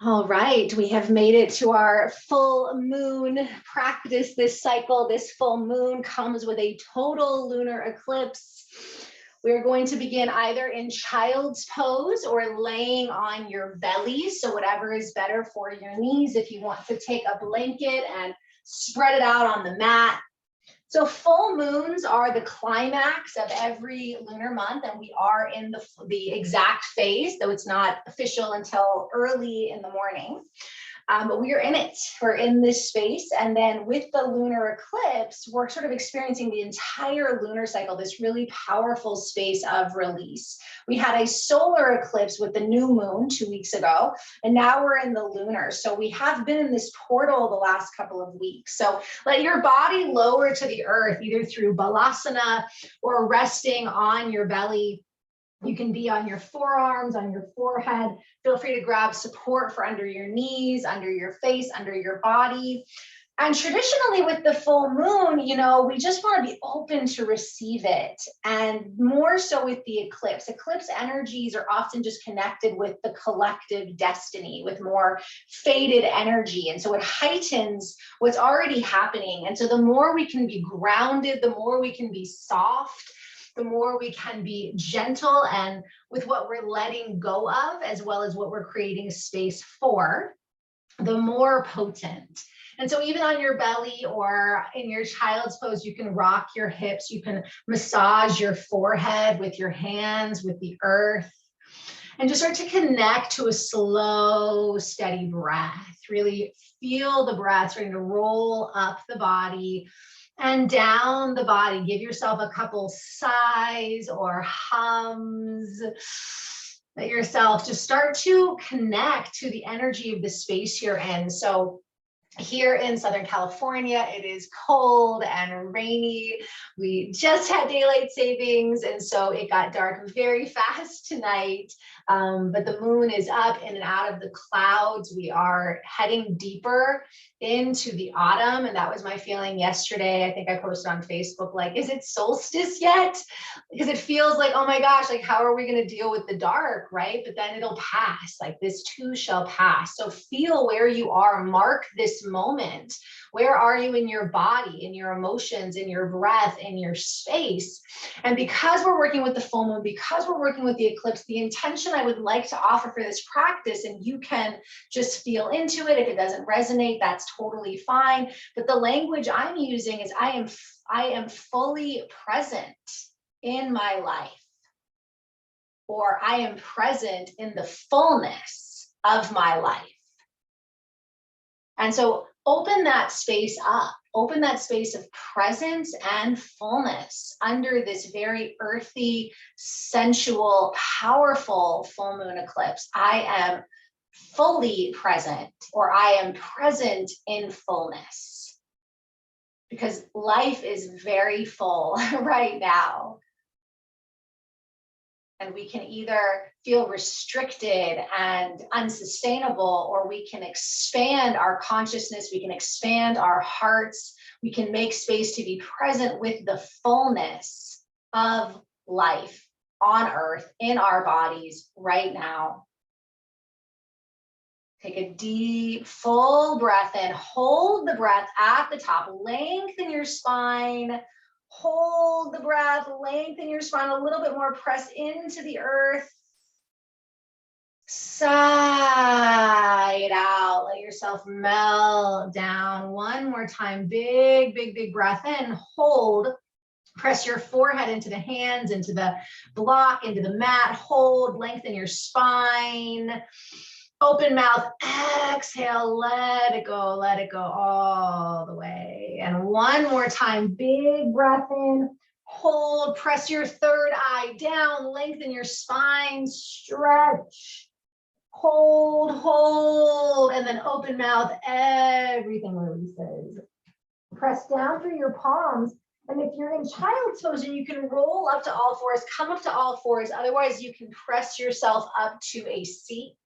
All right, we have made it to our full moon practice this cycle. This full moon comes with a total lunar eclipse. We're going to begin either in child's pose or laying on your belly. So whatever is better for your knees. If you want to take a blanket and spread it out on the mat. So full moons are the climax of every lunar month, and we are in the exact phase, though it's not official until early in the morning. But we are in it. We're in this space. And then with the lunar eclipse, we're sort of experiencing the entire lunar cycle, this really powerful space of release. We had a solar eclipse with the new moon 2 weeks ago, and now we're in the lunar. So we have been in this portal the last couple of weeks. So let your body lower to the earth, either through balasana or resting on your belly. You can be on your forearms, on your forehead. Feel free to grab support for under your knees, under your face, under your body. And traditionally with the full moon, we just want to be open to receive it. And more so with the eclipse. Eclipse energies are often just connected with the collective destiny, with more faded energy. And so it heightens what's already happening. And so the more we can be grounded, the more we can be soft, the more we can be gentle and with what we're letting go of, as well as what we're creating space for, the more potent. And so even on your belly or in your child's pose, you can rock your hips, you can massage your forehead with your hands, with the earth, and just start to connect to a slow, steady breath. Really feel the breath starting to roll up the body and down the body. Give yourself a couple sighs or hums. Let yourself just start to connect to the energy of the space you're in. So here in Southern California, it is cold and rainy. We just had daylight savings, and so it got dark very fast tonight. But the moon is up in and out of the clouds. We are heading deeper into the autumn, and that was my feeling yesterday. I think I posted on Facebook, like, is it solstice yet? Because it feels like, oh my gosh, like, how are we going to deal with the dark, right? But then it'll pass, like this too shall pass. So feel where you are, mark this moment. Where are you in your body, in your emotions, in your breath, in your space? And because we're working with the full moon, because we're working with the eclipse, the intention I would like to offer for this practice, and you can just feel into it. If it doesn't resonate, that's totally fine. But the language I'm using is I am fully present in my life, or I am present in the fullness of my life. And so open that space up, open that space of presence and fullness under this very earthy, sensual, powerful full moon eclipse. I am fully present, or I am present in fullness, because life is very full right now. And we can either feel restricted and unsustainable, or we can expand our consciousness, we can expand our hearts, we can make space to be present with the fullness of life on earth, in our bodies right now. Take a deep, full breath in, hold the breath at the top, lengthen your spine. Hold the breath, lengthen your spine a little bit more, press into the earth. Sigh it out, let yourself melt down. One more time, big, big, big breath in, hold. Press your forehead into the hands, into the block, into the mat, hold, lengthen your spine. Open mouth, exhale, let it go all the way. And one more time, big breath in, hold, press your third eye down, lengthen your spine, stretch, hold, and then open mouth, everything releases. Press down through your palms. And if you're in child's pose, you can roll up to all fours, come up to all fours. Otherwise, you can press yourself up to a seat.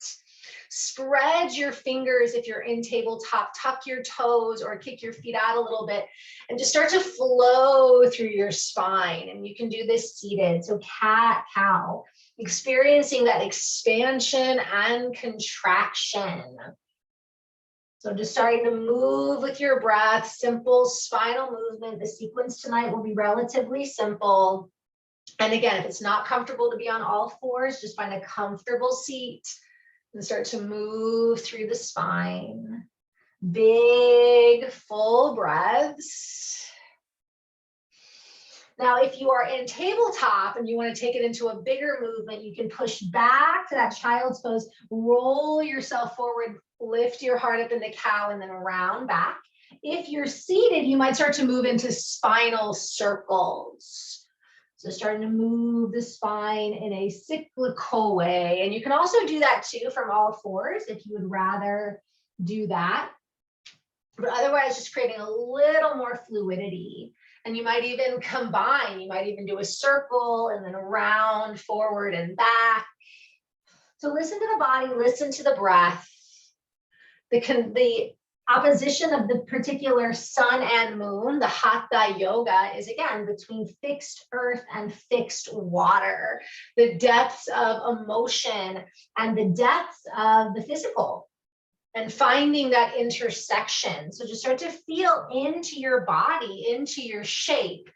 Spread your fingers if you're in tabletop, tuck your toes or kick your feet out a little bit, and just start to flow through your spine. And you can do this seated. So cat, cow. experiencing that expansion and contraction. So just starting to move with your breath, simple spinal movement. The sequence tonight will be relatively simple. And again, if it's not comfortable to be on all fours, just find a comfortable seat and start to move through the spine. Big, full breaths. Now, if you are in tabletop and you want to take it into a bigger movement, you can push back to that child's pose, roll yourself forward, lift your heart up in the cow, and then round back. If you're seated, you might start to move into spinal circles. So starting to move the spine in a cyclical way. And you can also do that too from all fours if you would rather do that. But otherwise, just creating a little more fluidity. And you might even combine, you might even do a circle and then around, forward and back. So listen to the body, listen to the breath. The opposition of the particular sun and moon, the Hatha Yoga, is again between fixed earth and fixed water. The depths of emotion and the depths of the physical. And finding that intersection. So just start to feel into your body, into your shape.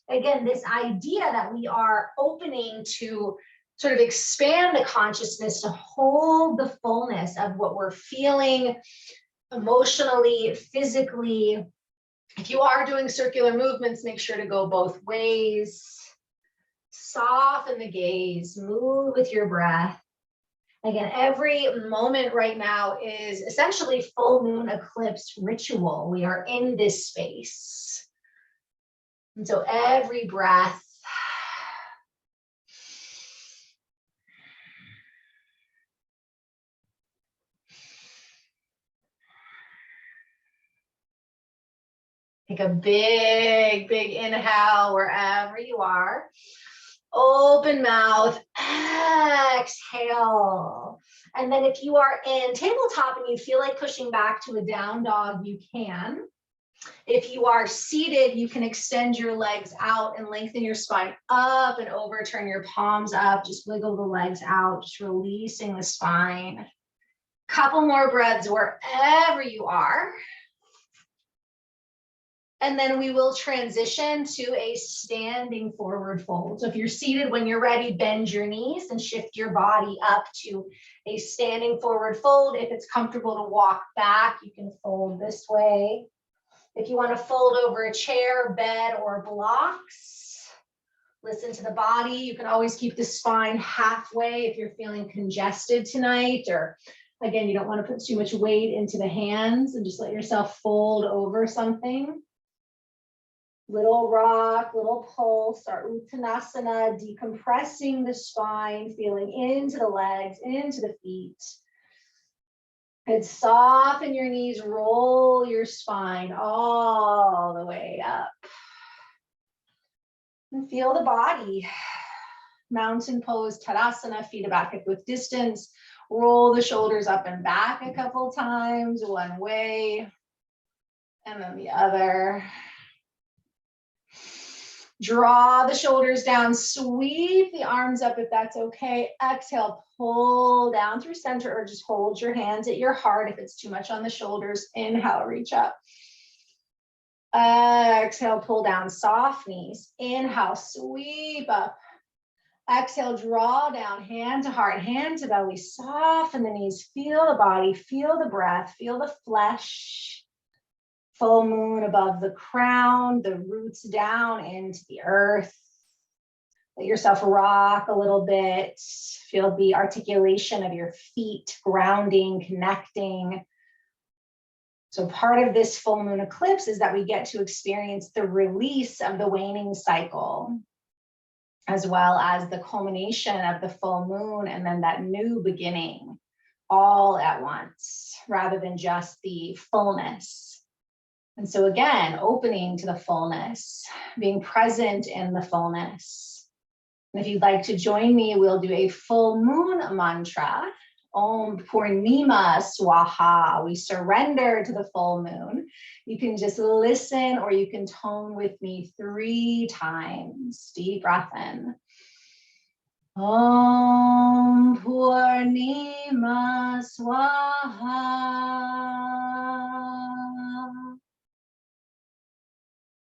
Again, this idea that we are opening to sort of expand the consciousness to hold the fullness of what we're feeling emotionally, physically. If you are doing circular movements, make sure to go both ways. Soften the gaze, move with your breath. Again, every moment right now is essentially full moon eclipse ritual. We are in this space. And so every breath, take a big, big inhale wherever you are. Open mouth, exhale. And then if you are in tabletop and you feel like pushing back to a down dog, you can. If you are seated, you can extend your legs out and lengthen your spine up and over, turn your palms up, just wiggle the legs out, just releasing the spine. Couple more breaths wherever you are. And then we will transition to a standing forward fold. So if you're seated, when you're ready, bend your knees and shift your body up to a standing forward fold. If it's comfortable to walk back, you can fold this way. If you want to fold over a chair, bed, or blocks, listen to the body. You can always keep the spine halfway if you're feeling congested tonight, or again, you don't want to put too much weight into the hands, and just let yourself fold over something. Little rock, little pulse, our Uttanasana, decompressing the spine, feeling into the legs, into the feet. And soften your knees, roll your spine all the way up. And feel the body. Mountain pose, Tadasana, feet about hip width distance. Roll the shoulders up and back a couple times, one way, and then the other. Draw the shoulders down, sweep the arms up if that's okay. Exhale, pull down through center, or just hold your hands at your heart if it's too much on the shoulders. Inhale, reach up. Exhale, pull down, soft knees. Inhale, sweep up. Exhale, draw down, hand to heart, hand to belly. Soften the knees, feel the body, feel the breath, feel the flesh. Full moon above the crown, the roots down into the earth. Let yourself rock a little bit. Feel the articulation of your feet, grounding, connecting. So part of this full moon eclipse is that we get to experience the release of the waning cycle, as well as the culmination of the full moon and then that new beginning all at once, rather than just the fullness. And so again, opening to the fullness, being present in the fullness. And if you'd like to join me, we'll do a full moon mantra. Om Purnima Swaha. We surrender to the full moon. You can just listen or you can tone with me 3 times. Deep breath in. Om Purnima Swaha.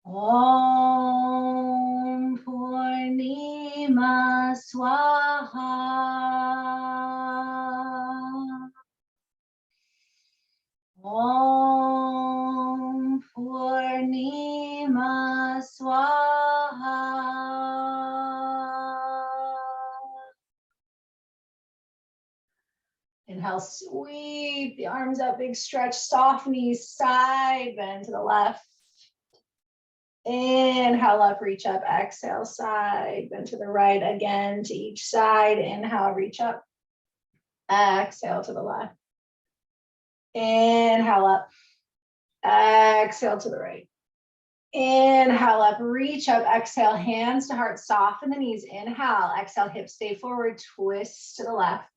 Om Purnima Swaha. Om Purnima Swaha. Inhale, sweep the arms up, big stretch, soft knees, side bend to the left. Inhale up, reach up, exhale, side bend to the right, again to each side. Inhale, reach up, exhale to the left. Inhale up, exhale to the right. Inhale up, reach up, exhale, hands to heart, soften the knees. Inhale, exhale, hips stay forward, twist to the left.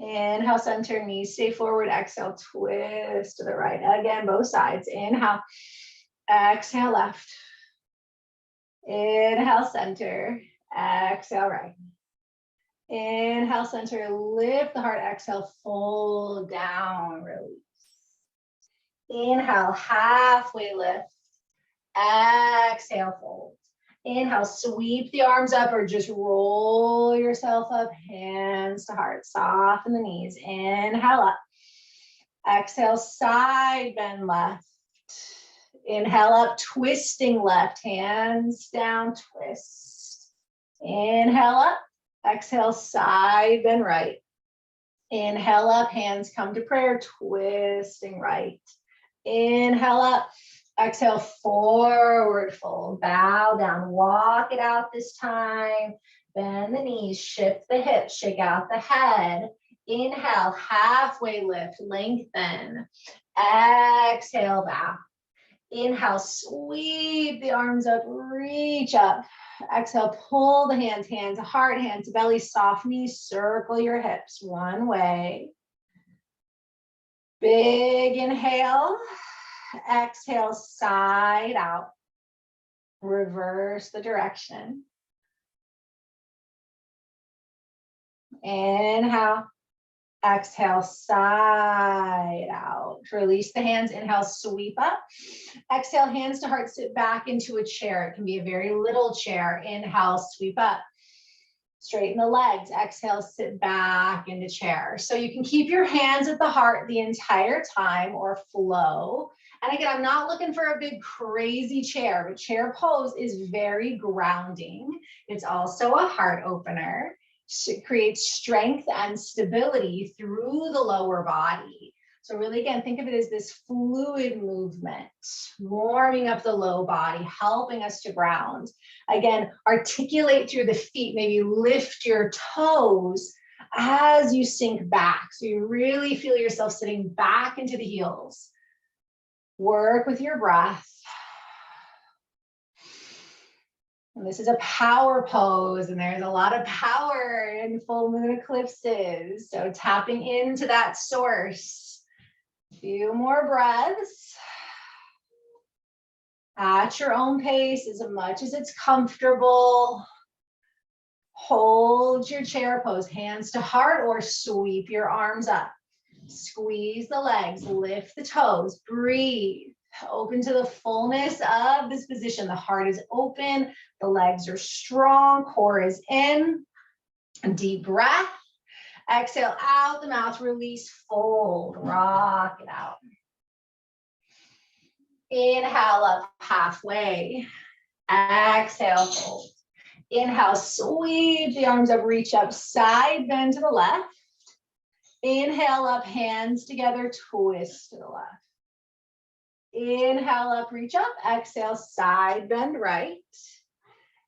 Inhale, center, knees stay forward, exhale, twist to the right. Again, both sides. Inhale, exhale, left. Inhale, center, exhale, right. Inhale, center, lift the heart, exhale, fold down, release. Inhale, halfway lift. Exhale, fold. Inhale, sweep the arms up or just roll yourself up, hands to heart, soften the knees. Inhale up. Exhale, side bend left. Inhale up, twisting left, hands down, twist. Inhale up. Exhale, side bend right. Inhale up, hands come to prayer, twisting right. Inhale up. Exhale, forward fold, bow down, walk it out this time. Bend the knees, shift the hips, shake out the head. Inhale, halfway lift, lengthen. Exhale, bow. Inhale, sweep the arms up, reach up. Exhale, pull the hands, hands to heart, hands to belly, soft knees, circle your hips one way. Big inhale. Exhale, side out. Reverse the direction. Inhale. Exhale, side out. Release the hands. Inhale, sweep up. Exhale, hands to heart, sit back into a chair. It can be a very little chair. Inhale, sweep up. Straighten the legs. Exhale, sit back into chair. So you can keep your hands at the heart the entire time or flow. And again, I'm not looking for a big crazy chair, but chair pose is very grounding. It's also a heart opener. It creates strength and stability through the lower body. So really, again, think of it as this fluid movement, warming up the low body, helping us to ground. Again, articulate through the feet, maybe lift your toes as you sink back. So you really feel yourself sitting back into the heels. Work with your breath. And this is a power pose, and there's a lot of power in full moon eclipses. So tapping into that source. A few more breaths. At your own pace, as much as it's comfortable. Hold your chair pose, hands to heart, or sweep your arms up. Squeeze the legs, lift the toes, breathe. Open to the fullness of this position. The heart is open, the legs are strong, core is in. Deep breath. Exhale out the mouth, release, fold, rock it out. Inhale up halfway. Exhale, fold. Inhale, sweep the arms up, reach up, side bend to the left. Inhale up, hands together, twist to the left. Inhale up, reach up. Exhale, side bend right.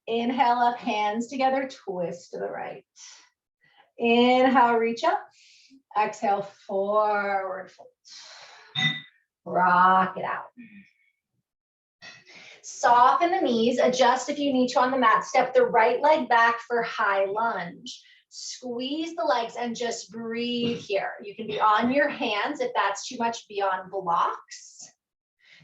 Inhale up, hands together, twist to the right. Inhale, reach up. Exhale, forward fold. Rock it out. Soften the knees, adjust if you need to on the mat. Step the right leg back for high lunge. Squeeze the legs and just breathe here. You can be on your hands if that's too much, be on blocks.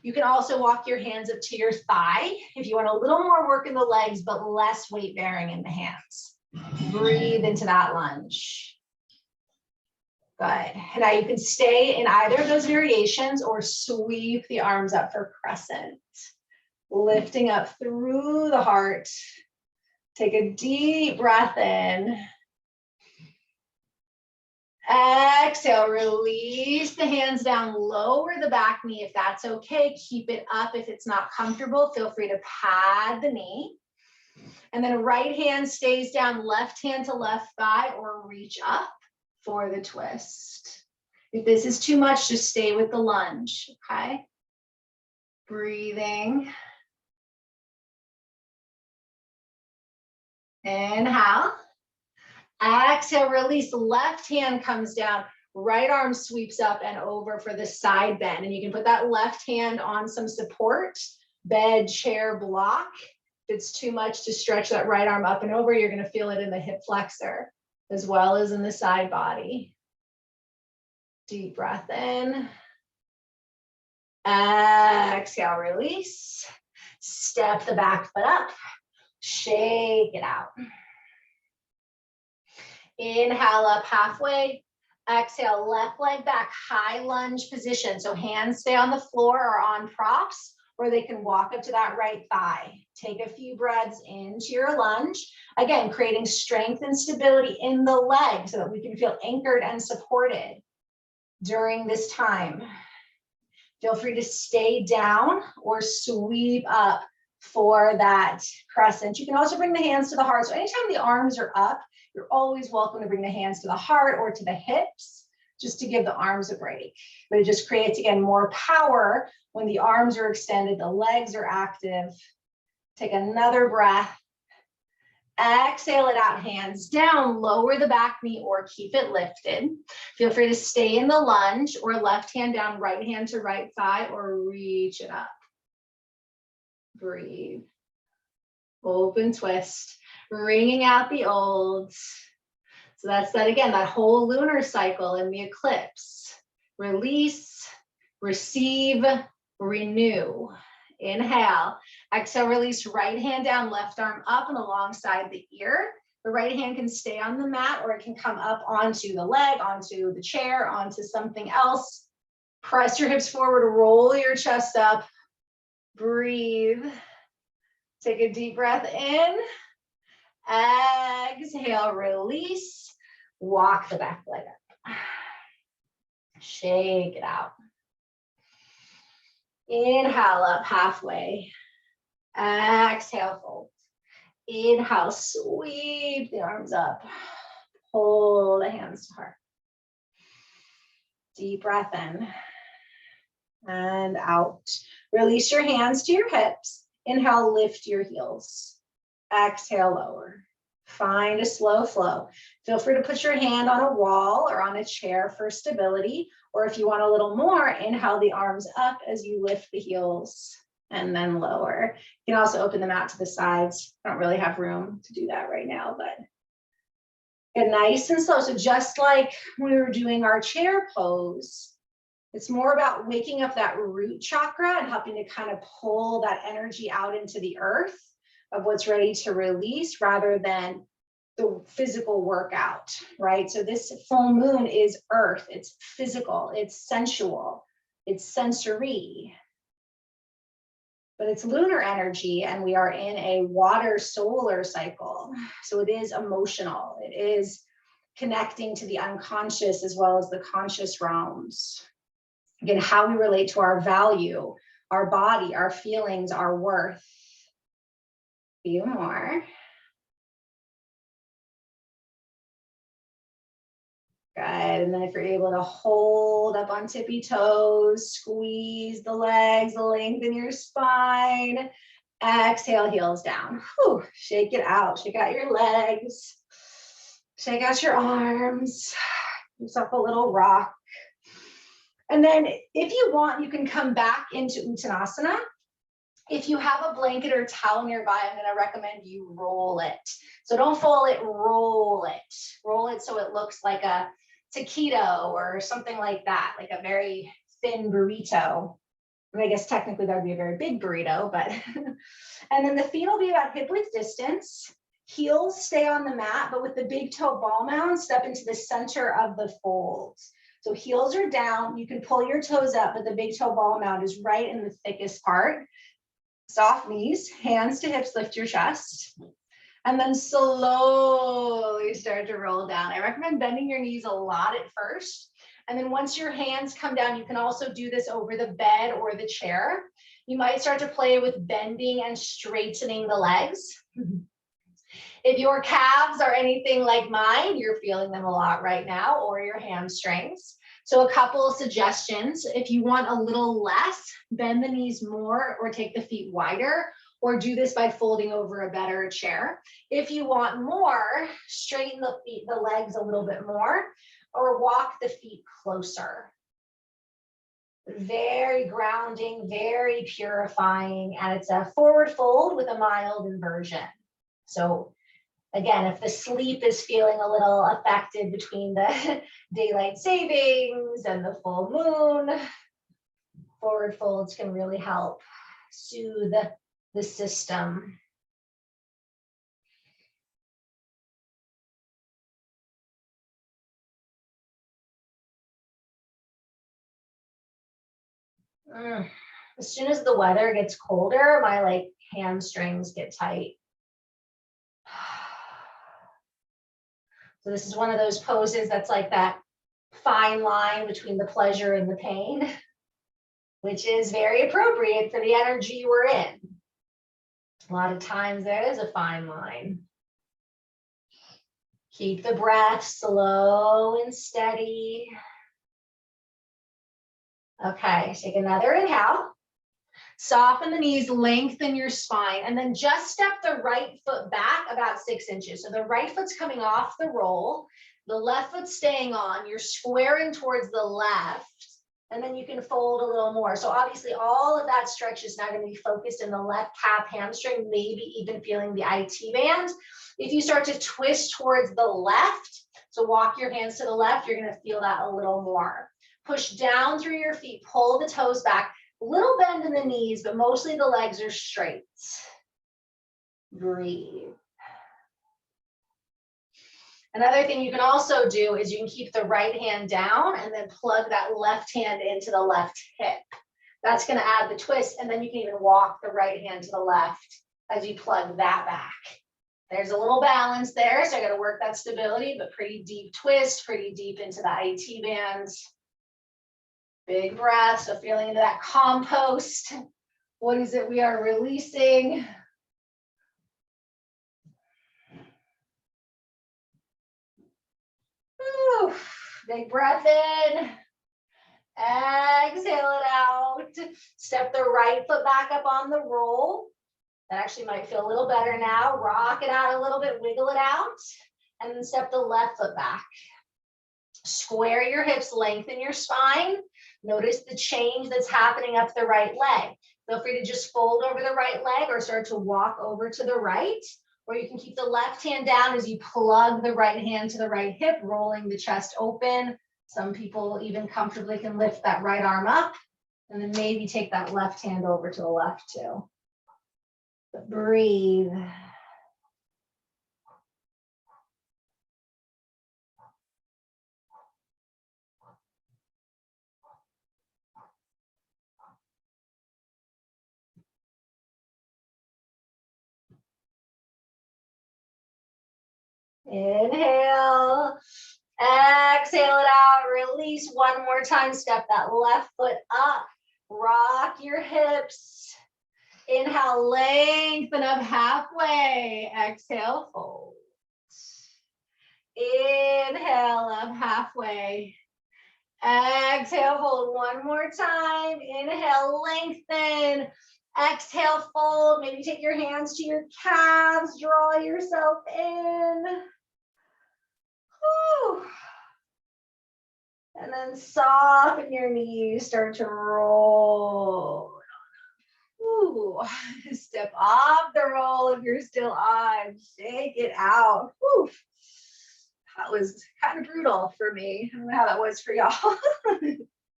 You can also walk your hands up to your thigh if you want a little more work in the legs, but less weight bearing in the hands. Breathe into that lunge. Good. Now you can stay in either of those variations or sweep the arms up for crescent. Lifting up through the heart. Take a deep breath in. Exhale, release the hands down, lower the back knee if that's okay. Keep it up if it's not comfortable. Feel free to pad the knee. And then right hand stays down, left hand to left thigh, or reach up for the twist. If this is too much, just stay with the lunge, okay? Breathing. Inhale. Exhale, release. Left hand comes down. Right arm sweeps up and over for the side bend. And you can put that left hand on some support, bed, chair, block. If it's too much to stretch that right arm up and over, you're going to feel it in the hip flexor as well as in the side body. Deep breath in. Exhale, release. Step the back foot up. Shake it out. Inhale up halfway. Exhale, left leg back, high lunge position. So hands stay on the floor or on props, or they can walk up to that right thigh. Take a few breaths into your lunge. Again, creating strength and stability in the leg so that we can feel anchored and supported during this time. Feel free to stay down or sweep up for that crescent. You can also bring the hands to the heart. So anytime the arms are up, you're always welcome to bring the hands to the heart or to the hips, just to give the arms a break. But it just creates, again, more power when the arms are extended, the legs are active. Take another breath. Exhale it out, hands down, lower the back knee or keep it lifted. Feel free to stay in the lunge or left hand down, right hand to right thigh, or reach it up. Breathe. Open twist. Bringing out the olds. So that's that again, that whole lunar cycle in the eclipse. Release, receive, renew. Inhale. Exhale, release, right hand down, left arm up and alongside the ear. The right hand can stay on the mat or it can come up onto the leg, onto the chair, onto something else. Press your hips forward, roll your chest up. Breathe. Take a deep breath in. Exhale, release. Walk the back leg up. Shake it out. Inhale up halfway. Exhale, fold. Inhale, sweep the arms up. Pull the hands to heart. Deep breath in and out. Release your hands to your hips. Inhale, lift your heels. Exhale, lower. Find a slow flow. Feel free to put your hand on a wall or on a chair for stability. Or if you want a little more, inhale the arms up as you lift the heels and then lower. You can also open them out to the sides. I don't really have room to do that right now, but get nice and slow. So just like when we were doing our chair pose, it's more about waking up that root chakra and helping to kind of pull that energy out into the earth of what's ready to release rather than the physical workout, right? So this full moon is earth, it's physical, it's sensual, it's sensory, but it's lunar energy and we are in a water solar cycle. So it is emotional, it is connecting to the unconscious as well as the conscious realms. Again, how we relate to our value, our body, our feelings, our worth. Few more. Good. And then if you're able to hold up on tippy toes, squeeze the legs, lengthen your spine. Exhale, heels down. Whew. Shake it out. Shake out your legs. Shake out your arms. Give yourself a little rock. And then if you want, you can come back into Uttanasana. If you have a blanket or towel nearby, I'm going to recommend you roll it. So don't fold it, roll it. Roll it so it looks like a taquito or something like that, like a very thin burrito. And I guess technically that would be a very big burrito, but and then the feet will be about hip width distance. Heels stay on the mat, but with the big toe ball mound, step into the center of the folds. So heels are down, you can pull your toes up, but the big toe ball mound is right in the thickest part. Soft knees, hands to hips, lift your chest. And then slowly start to roll down. I recommend bending your knees a lot at first. And then once your hands come down, you can also do this over the bed or the chair. You might start to play with bending and straightening the legs. If your calves are anything like mine, you're feeling them a lot right now, or your hamstrings. So a couple of suggestions. If you want a little less, bend the knees more or take the feet wider, or do this by folding over a better chair. If you want more, straighten the legs a little bit more, or walk the feet closer. Very grounding, very purifying, and it's a forward fold with a mild inversion. So again, if the sleep is feeling a little affected between the daylight savings and the full moon, forward folds can really help soothe the system. As soon as the weather gets colder, my hamstrings get tight. So this is one of those poses that's like that fine line between the pleasure and the pain, which is very appropriate for the energy we're in. A lot of times there is a fine line. Keep the breath slow and steady. Okay, take another inhale. Soften the knees, lengthen your spine, and then just step the right foot back about 6 inches. So the right foot's coming off the roll, the left foot's staying on, you're squaring towards the left, and then you can fold a little more. So obviously all of that stretch is now going to be focused in the left calf hamstring, maybe even feeling the IT band. If you start to twist towards the left, so walk your hands to the left, you're going to feel that a little more. Push down through your feet, pull the toes back. Little bend in the knees, but mostly the legs are straight. Breathe. Another thing you can also do is you can keep the right hand down and then plug that left hand into the left hip. That's going to add the twist, and then you can even walk the right hand to the left as you plug that back. There's a little balance there, so I got to work that stability, but pretty deep twist, pretty deep into the IT bands. Big breath, so feeling into that compost. What is it we are releasing? Whew. Big breath in. Exhale it out. Step the right foot back up on the roll. That actually might feel a little better now. Rock it out a little bit, wiggle it out, and then step the left foot back. Square your hips, lengthen your spine. Notice the change that's happening up the right leg. Feel free to just fold over the right leg or start to walk over to the right, or you can keep the left hand down as you plug the right hand to the right hip, rolling the chest open. Some people even comfortably can lift that right arm up, and then maybe take that left hand over to the left too. But breathe. Inhale, exhale it out, release one more time, step that left foot up, rock your hips. Inhale, lengthen up halfway, exhale, fold. Inhale up halfway, exhale, fold one more time, inhale, lengthen. Exhale, fold. Maybe take your hands to your calves, draw yourself in. Whew. And then soften your knees, start to roll. Ooh. Step off the roll if you're still on. Shake it out. Whew. That was kind of brutal for me. I don't know how that was for y'all.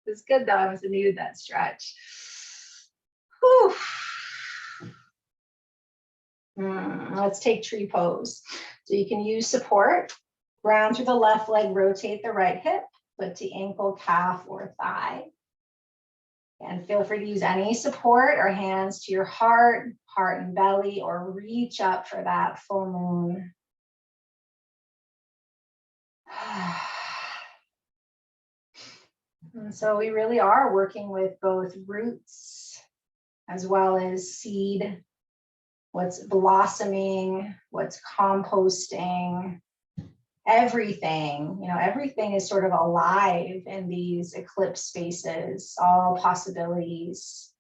It's good though. I must have needed that stretch. Whew. Let's take tree pose. So you can use support, ground through the left leg, rotate the right hip, foot to ankle, calf, or thigh. And feel free to use any support or hands to your heart, heart and belly, or reach up for that full moon. And so we really are working with both roots as well as seed, what's blossoming, what's composting, everything, everything is sort of alive in these eclipse spaces, all possibilities.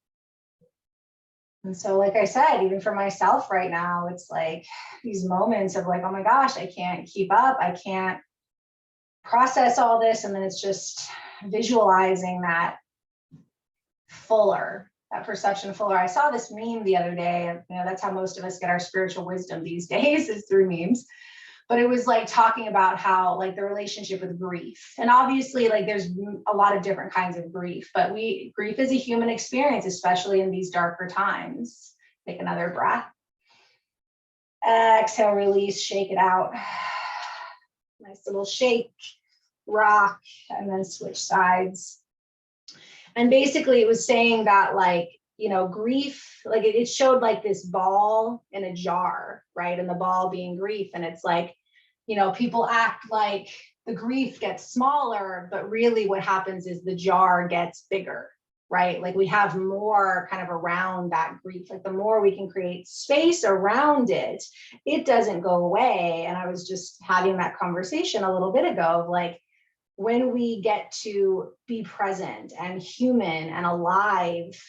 And so, like I said, even for myself right now, it's like these moments of like, oh my gosh, I can't keep up. I can't process all this. And then it's just visualizing that fuller, that perception fuller. I saw this meme the other day, and that's how most of us get our spiritual wisdom these days, is through memes. But it was like talking about how like the relationship with grief. And obviously like there's a lot of different kinds of grief, but grief is a human experience, especially in these darker times. Take another breath. Exhale, release, shake it out. Nice little shake, rock, and then switch sides. And basically it was saying that like, grief, like it showed like this ball in a jar, right? And the ball being grief. And it's like, people act like the grief gets smaller, but really what happens is the jar gets bigger, right? Like we have more kind of around that grief. Like the more we can create space around it, it doesn't go away. And I was just having that conversation a little bit ago of like, when we get to be present and human and alive,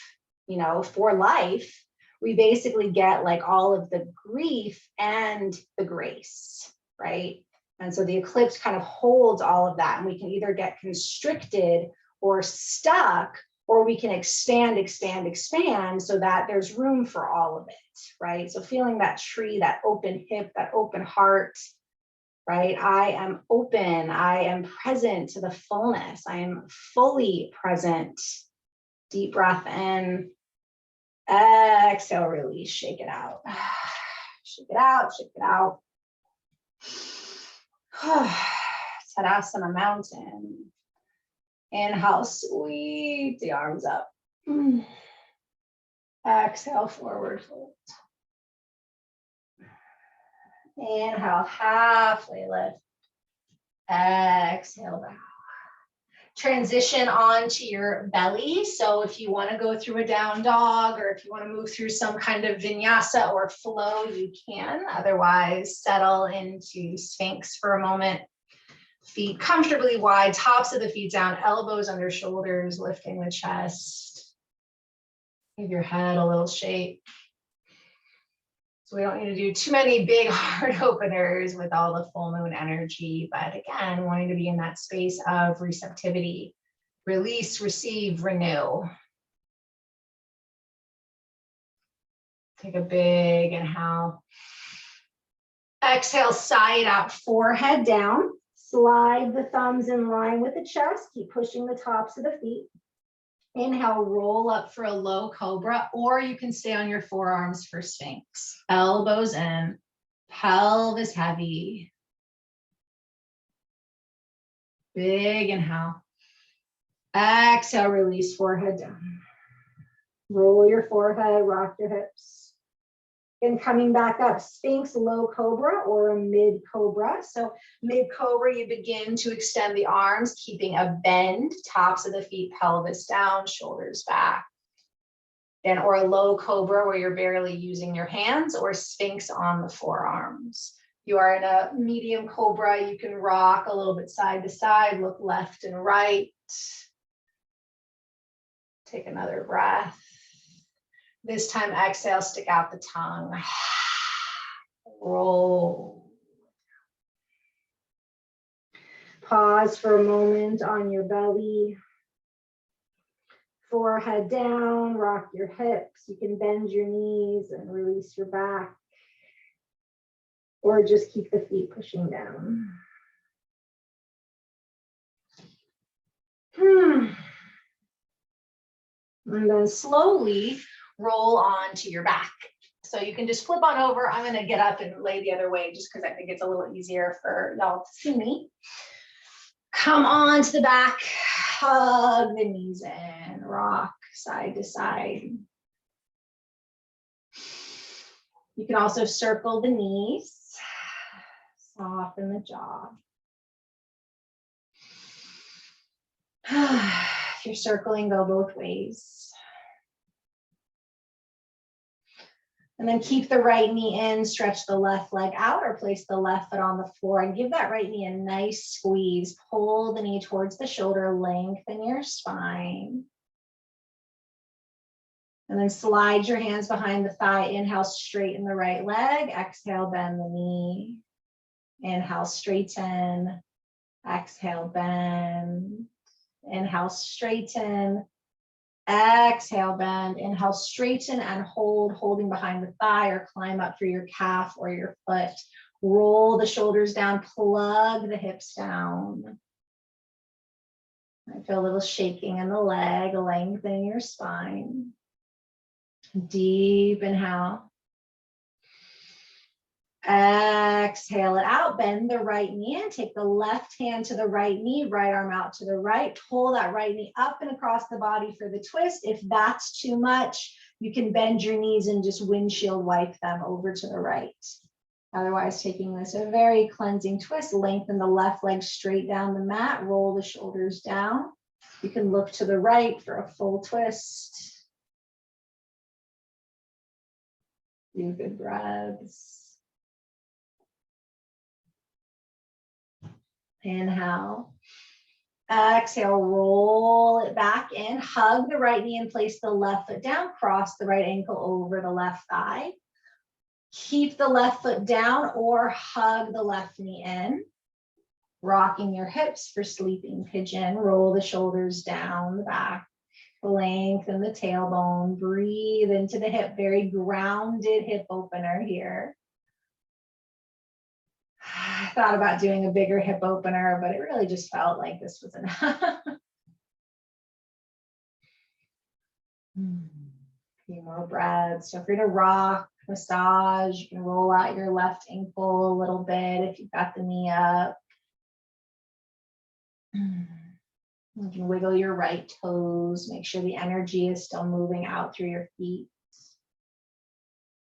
for life, we basically get like all of the grief and the grace, right? And so the eclipse kind of holds all of that, and we can either get constricted or stuck, or we can expand so that there's room for all of it, right? So feeling that tree, that open hip, that open heart, right? I am open, I am present to the fullness, I am fully present. Deep breath in. Exhale, release, shake it out. Shake it out, shake it out. Tadasana mountain. Inhale, sweep the arms up. Exhale, forward fold. Inhale, halfway lift. Exhale, back. Transition onto your belly. So if you want to go through a down dog, or if you want to move through some kind of vinyasa or flow, you can. Otherwise, settle into Sphinx for a moment. Feet comfortably wide, tops of the feet down, elbows under shoulders, lifting the chest. Give your head a little shake. So we don't need to do too many big heart openers with all the full moon energy, but again, wanting to be in that space of receptivity, release, receive, renew. Take a big inhale. Exhale, side out, forehead down. Slide the thumbs in line with the chest. Keep pushing the tops of the feet. Inhale, roll up for a low cobra, or you can stay on your forearms for Sphinx. Elbows in, pelvis heavy. Big inhale. Exhale, release, forehead down. Roll your forehead, rock your hips. And coming back up, Sphinx, low cobra, or a mid cobra. So mid cobra, you begin to extend the arms, keeping a bend, tops of the feet, pelvis down, shoulders back. Then, or a low cobra where you're barely using your hands, or Sphinx on the forearms. You are in a medium cobra, you can rock a little bit side to side, look left and right. Take another breath. This time, exhale, stick out the tongue. Roll. Pause for a moment on your belly. Forehead down, rock your hips. You can bend your knees and release your back. Or just keep the feet pushing down. And then slowly roll onto your back. So you can just flip on over. I'm going to get up and lay the other way just because I think it's a little easier for y'all to see me. Come on to the back, hug the knees in, rock side to side. You can also circle the knees, soften the jaw. If you're circling, go both ways. And then keep the right knee in, stretch the left leg out, or place the left foot on the floor and give that right knee a nice squeeze. Pull the knee towards the shoulder, lengthen your spine. And then slide your hands behind the thigh. Inhale, straighten the right leg. Exhale, bend the knee. Inhale, straighten. Exhale, bend. Inhale, straighten. Exhale, bend. Inhale, straighten and hold, holding behind the thigh, or climb up through your calf or your foot. Roll the shoulders down, plug the hips down. I feel a little shaking in the leg, lengthen your spine. Deep inhale. Exhale it out, bend the right knee in, take the left hand to the right knee, right arm out to the right, pull that right knee up and across the body for the twist. If that's too much, you can bend your knees and just windshield wipe them over to the right. Otherwise, taking this a very cleansing twist, lengthen the left leg straight down the mat, roll the shoulders down. You can look to the right for a full twist. Few good breaths. Inhale. Exhale, roll it back in, hug the right knee and place the left foot down, cross the right ankle over the left thigh. Keep the left foot down or hug the left knee in. Rocking your hips for sleeping pigeon, roll the shoulders down the back, lengthen the tailbone, breathe into the hip, very grounded hip opener here. I thought about doing a bigger hip opener, but it really just felt like this was enough. Few more breaths. Feel free to rock, massage. You can roll out your left ankle a little bit if you've got the knee up. You can wiggle your right toes. Make sure the energy is still moving out through your feet.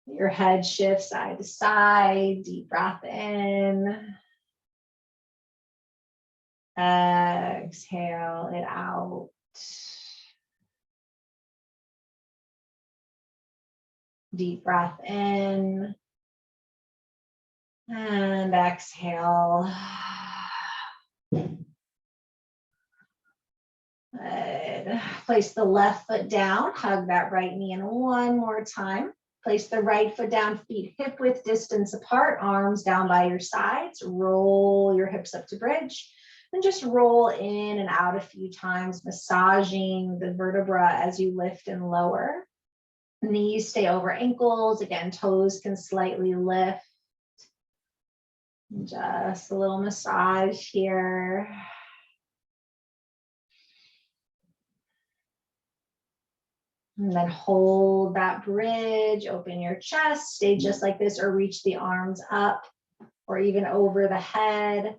Your head shifts side to side. Deep breath in. Exhale it out. Deep breath in. And exhale. Good. Place the left foot down. Hug that right knee in one more time. Place the right foot down, feet hip width distance apart, arms down by your sides. Roll your hips up to bridge. And just roll in and out a few times, massaging the vertebra as you lift and lower. Knees stay over ankles. Again, toes can slightly lift. Just a little massage here. And then hold that bridge, open your chest, stay just like this, or reach the arms up or even over the head.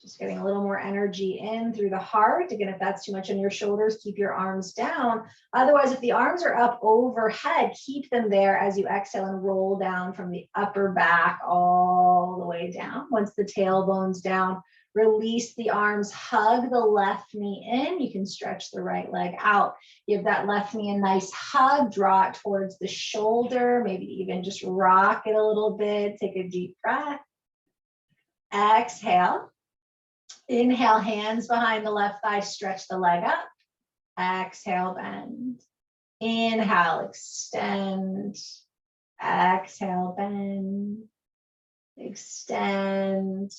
Just getting a little more energy in through the heart. Again, if that's too much on your shoulders, keep your arms down. Otherwise, if the arms are up overhead, keep them there as you exhale and roll down from the upper back all the way down. Once the tailbone's down, release the arms, hug the left knee in. You can stretch the right leg out. Give that left knee a nice hug, draw it towards the shoulder, maybe even just rock it a little bit. Take a deep breath. Exhale. Inhale, hands behind the left thigh, stretch the leg up. Exhale, bend. Inhale, extend. Exhale, bend. Extend.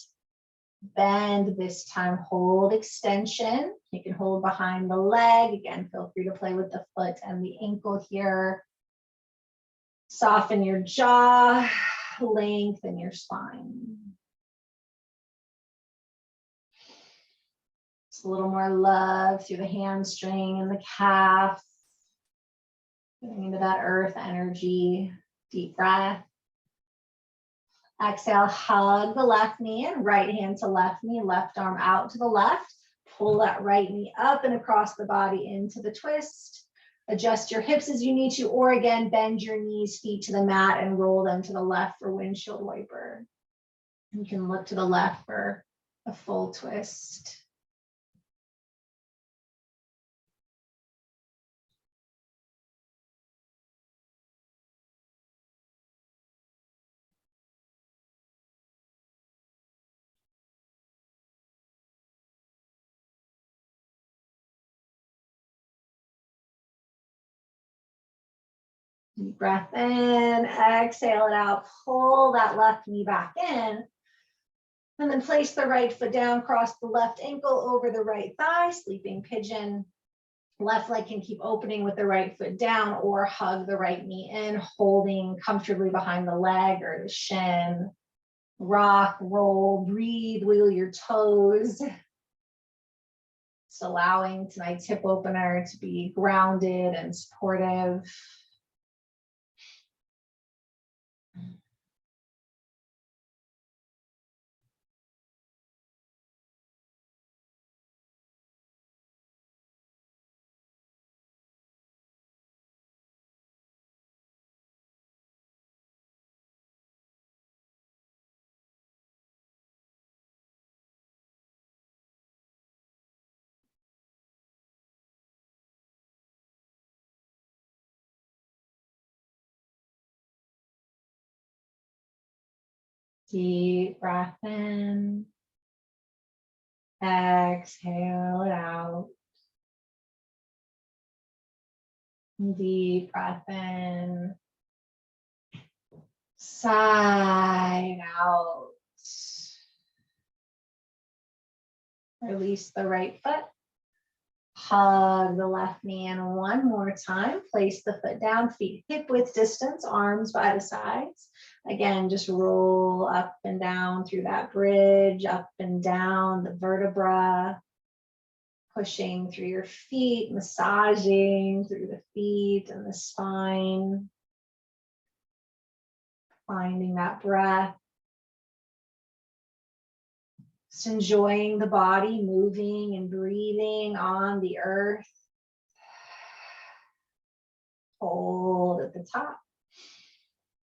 Bend. This time, hold extension. You can hold behind the leg. Again, feel free to play with the foot and the ankle here. Soften your jaw, lengthen your spine. Just a little more love through the hamstring and the calf. Getting into that earth energy. Deep breath. Exhale, hug the left knee in, right hand to left knee, left arm out to the left. Pull that right knee up and across the body into the twist. Adjust your hips as you need to, or again, bend your knees, feet to the mat and roll them to the left for windshield wiper. You can look to the left for a full twist. Deep breath in, exhale it out, pull that left knee back in, and then place the right foot down, cross the left ankle over the right thigh, sleeping pigeon. Left leg can keep opening with the right foot down, or hug the right knee in, holding comfortably behind the leg or the shin. Rock, roll, breathe, wiggle your toes. Just allowing tonight's hip opener to be grounded and supportive. Deep breath in. Exhale it out. Deep breath in. Sigh out. Release the right foot. Hug the left knee in one more time. Place the foot down, feet hip width distance, arms by the sides. Again, just roll up and down through that bridge, up and down the vertebra, pushing through your feet, massaging through the feet and the spine. Finding that breath. Just enjoying the body moving and breathing on the earth. Hold at the top.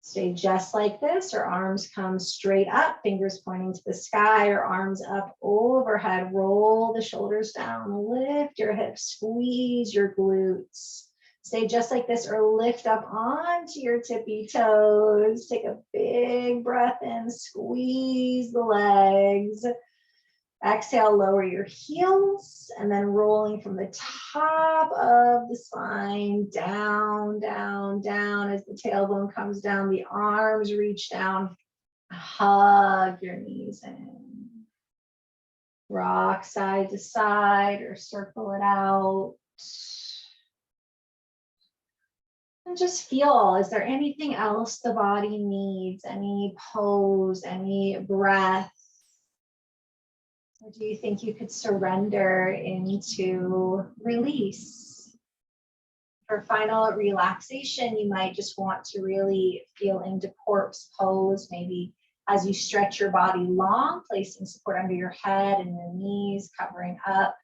Stay just like this, or arms come straight up, fingers pointing to the sky, or arms up overhead. Roll the shoulders down, lift your hips, squeeze your glutes. Stay just like this, or lift up onto your tippy toes. Take a big breath in, squeeze the legs. Exhale, lower your heels, and then rolling from the top of the spine, down, down, down. As the tailbone comes down, the arms reach down. Hug your knees in. Rock side to side or circle it out. And just feel, is there anything else the body needs? Any pose, any breath? Or do you think you could surrender into release? For final relaxation, you might just want to really feel into corpse pose, maybe as you stretch your body long, placing support under your head and your knees, covering up.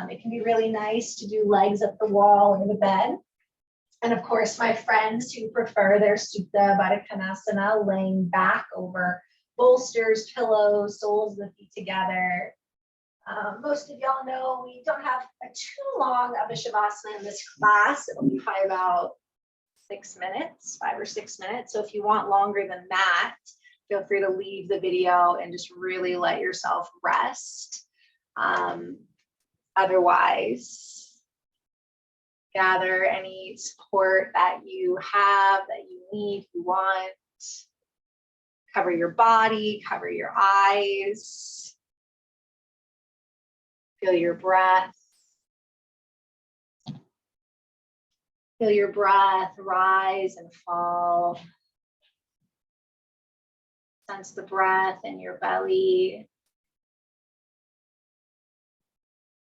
It can be really nice to do legs up the wall or the bed. And of course, my friends who prefer their Supta Baddha Konasana, laying back over bolsters, pillows, soles of the feet together. Most of y'all know we don't have too long of a Shavasana in this class. It'll be probably about 6 minutes, 5 or 6 minutes. So if you want longer than that, feel free to leave the video and just really let yourself rest. Otherwise, gather any support that you have, that you need, you want. Cover your body, cover your eyes. Feel your breath. Feel your breath rise and fall. Sense the breath in your belly.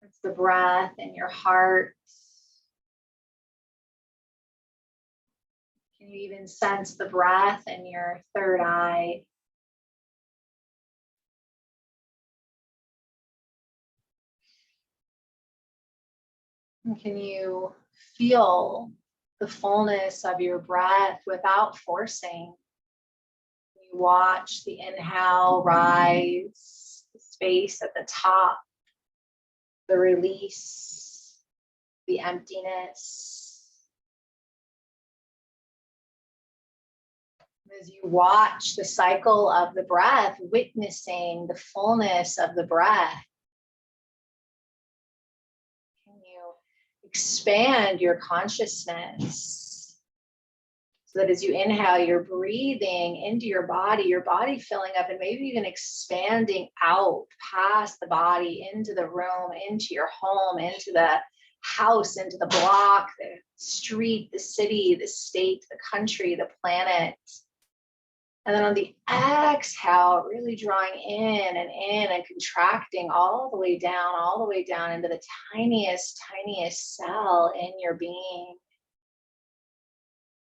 Sense the breath in your heart. Can you even sense the breath in your third eye? And can you feel the fullness of your breath without forcing? You watch the inhale rise, the space at the top, the release, the emptiness. As you watch the cycle of the breath, witnessing the fullness of the breath, can you expand your consciousness so that as you inhale, you're breathing into your body filling up and maybe even expanding out past the body, into the room, into your home, into the house, into the block, the street, the city, the state, the country, the planet. And then on the exhale, really drawing in and contracting all the way down into the tiniest cell in your being.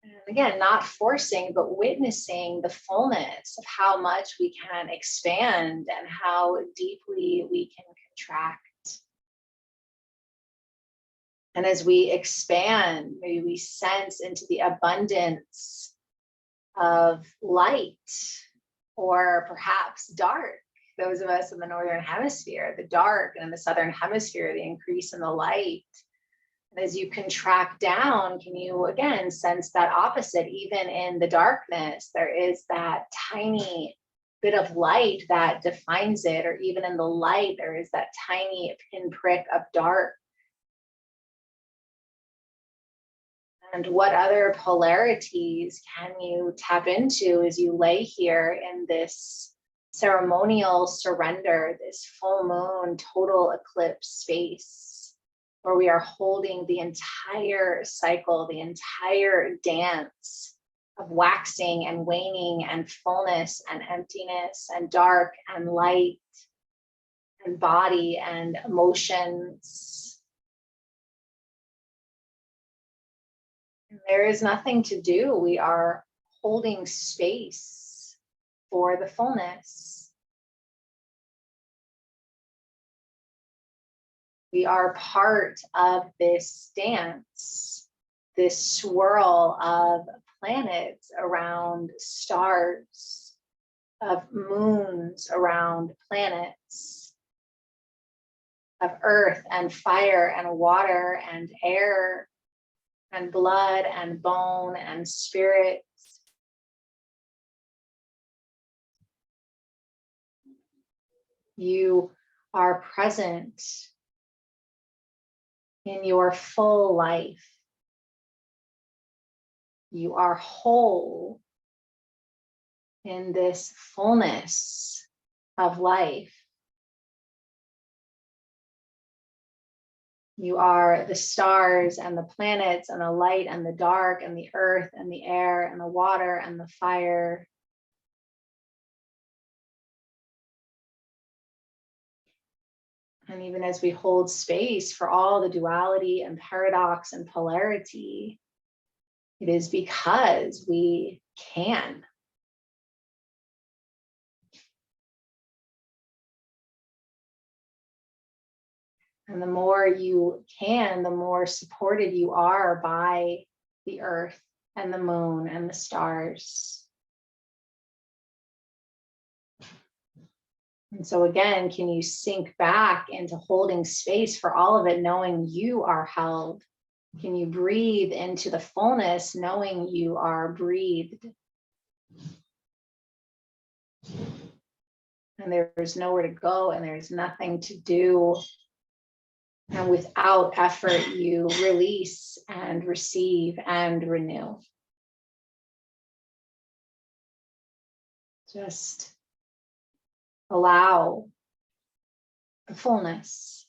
And again, not forcing, but witnessing the fullness of how much we can expand and how deeply we can contract. And as we expand, maybe we sense into the abundance of light or perhaps dark. Those of us in the northern hemisphere, the dark, and in the southern hemisphere, the increase in the light. And as you contract down, can you again sense that opposite? Even in the darkness, there is that tiny bit of light that defines it, or even in the light, there is that tiny pinprick of dark. And what other polarities can you tap into as you lay here in this ceremonial surrender, this full moon total eclipse space, where we are holding the entire cycle, the entire dance of waxing and waning and fullness and emptiness and dark and light and body and emotions. There is nothing to do. We are holding space for the fullness. We are part of this dance, this swirl of planets around stars, of moons around planets, of earth and fire and water and air and blood and bone and spirit. You are present in your full life. You are whole in this fullness of life. You are the stars and the planets and the light and the dark and the earth and the air and the water and the fire. And even as we hold space for all the duality and paradox and polarity, it is because we can. And the more you can, the more supported you are by the earth and the moon and the stars. And so again, can you sink back into holding space for all of it, knowing you are held? Can you breathe into the fullness, knowing you are breathed? And there's nowhere to go and there's nothing to do. And without effort, you release and receive and renew. Just allow the fullness.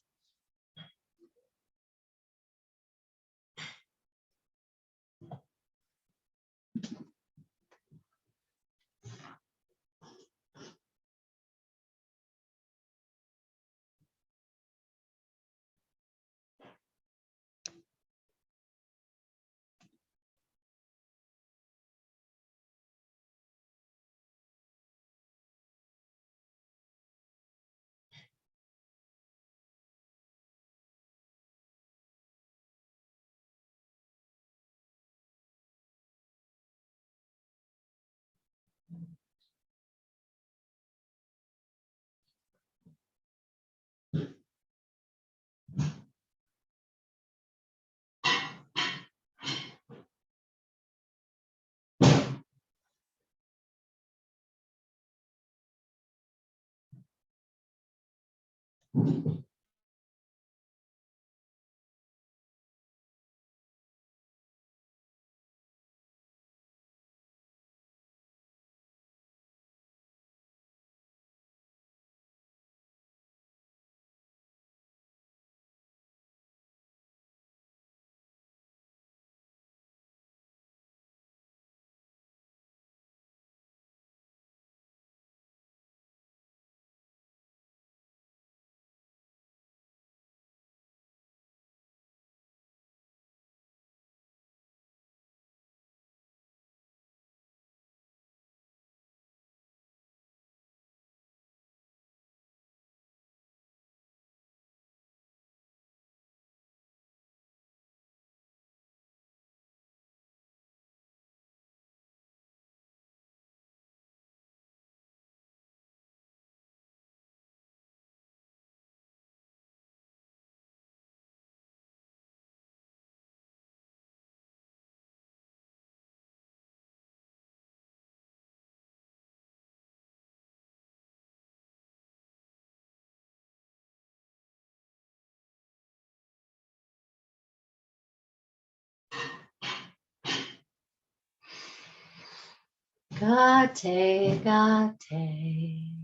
Gate, gate,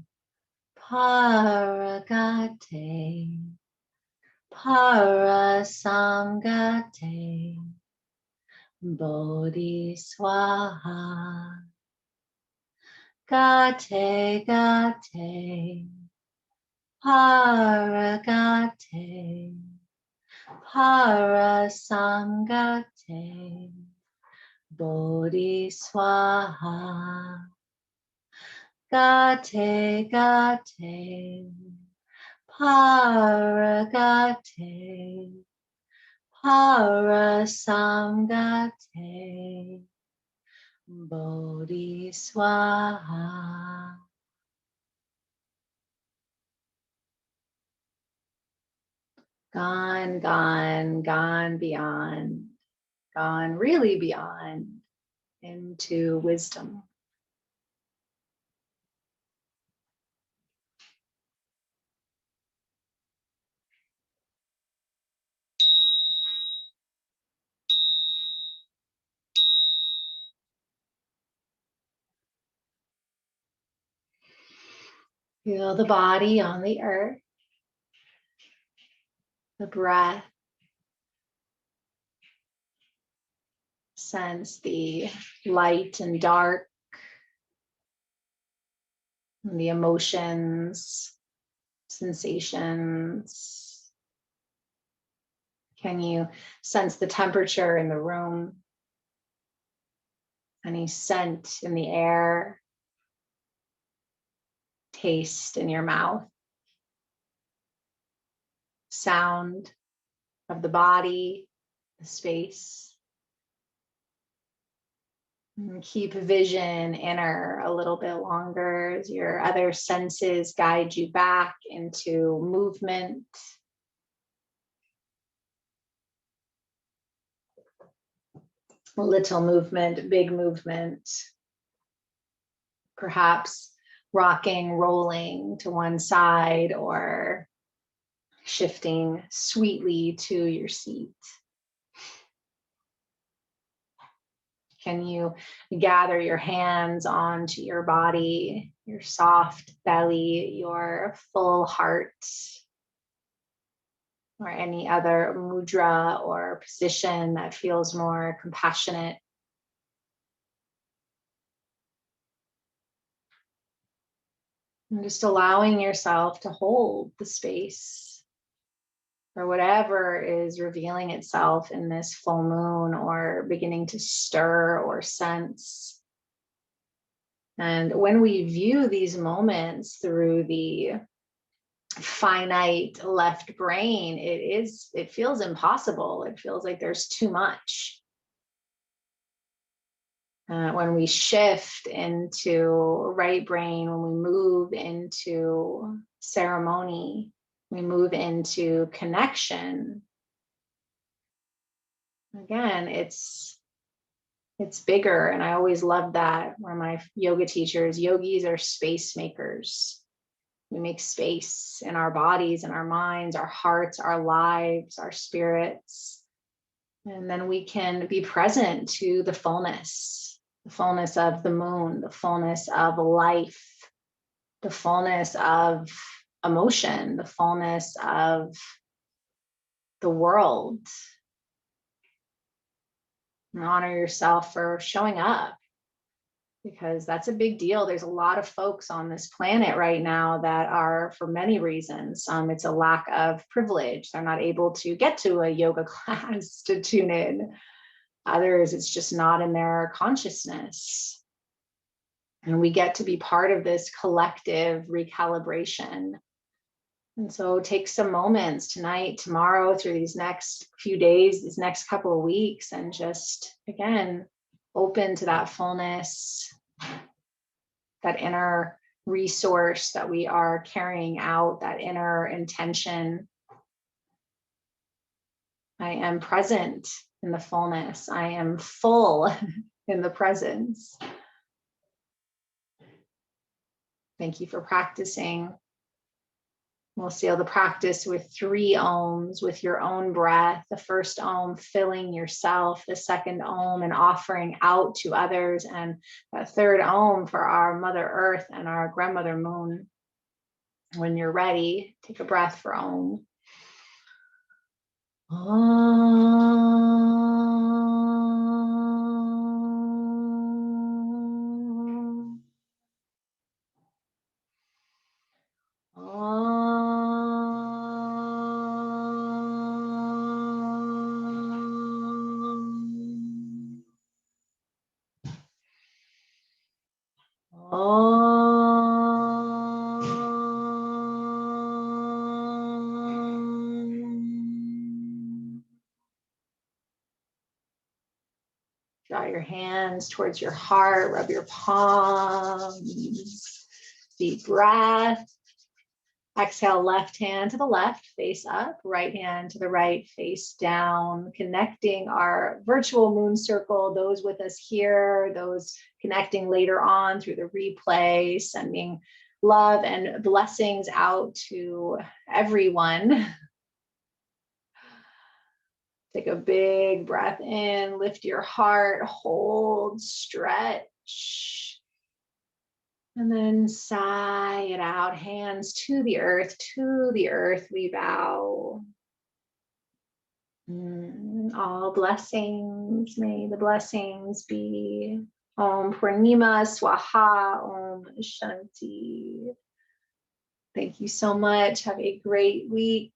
paragate, parasamgate, bodhiswaha. Gate, gate, paragate, parasamgate, bodhiswaha. Gate, gate, paragate, parasamgate, bodhiswaha. Gone, gone, gone beyond, gone really beyond into wisdom. Feel the body on the earth, the breath. Sense the light and dark, and the emotions, sensations. Can you sense the temperature in the room? Any scent in the air? Taste in your mouth? Sound of the body, the space? And keep vision inner a little bit longer as your other senses guide you back into movement. Little movement, big movement. Perhaps rocking, rolling to one side or shifting sweetly to your seat. Can you gather your hands onto your body, your soft belly, your full heart, or any other mudra or position that feels more compassionate? And just allowing yourself to hold the space for whatever is revealing itself in this full moon or beginning to stir or sense. And when we view these moments through the finite left brain, it feels impossible. It feels like there's too much. When we shift into right brain, when we move into ceremony, we move into connection. Again, it's bigger. And I always loved that. One of my yoga teachers, yogis are space makers. We make space in our bodies and our minds, our hearts, our lives, our spirits. And then we can be present to the fullness of the moon, the fullness of life, the fullness of emotion, the fullness of the world. And honor yourself for showing up, because that's a big deal. There's a lot of folks on this planet right now that are, for many reasons, it's a lack of privilege. They're not able to get to a yoga class to tune in. Others, it's just not in their consciousness. And we get to be part of this collective recalibration. And so take some moments tonight, tomorrow, through these next few days, these next couple of weeks, and just, again, open to that fullness, that inner resource that we are carrying out, that inner intention. I am present in the fullness. I am full in the presence. Thank you for practicing. We'll seal the practice with 3 ohms with your own breath. The first ohm filling yourself, the second ohm and offering out to others, and the third ohm for our Mother Earth and our Grandmother Moon. When you're ready, take a breath for ohm. Draw your hands towards your heart, rub your palms, deep breath. Exhale, left hand to the left, face up, right hand to the right, face down, connecting our virtual moon circle, those with us here, those connecting later on through the replay, sending love and blessings out to everyone. Take a big breath in, lift your heart, hold, stretch. And then sigh it out, hands to the earth we bow. All blessings, may the blessings be. Om Purnima Swaha, Om Shanti. Thank you so much. Have a great week.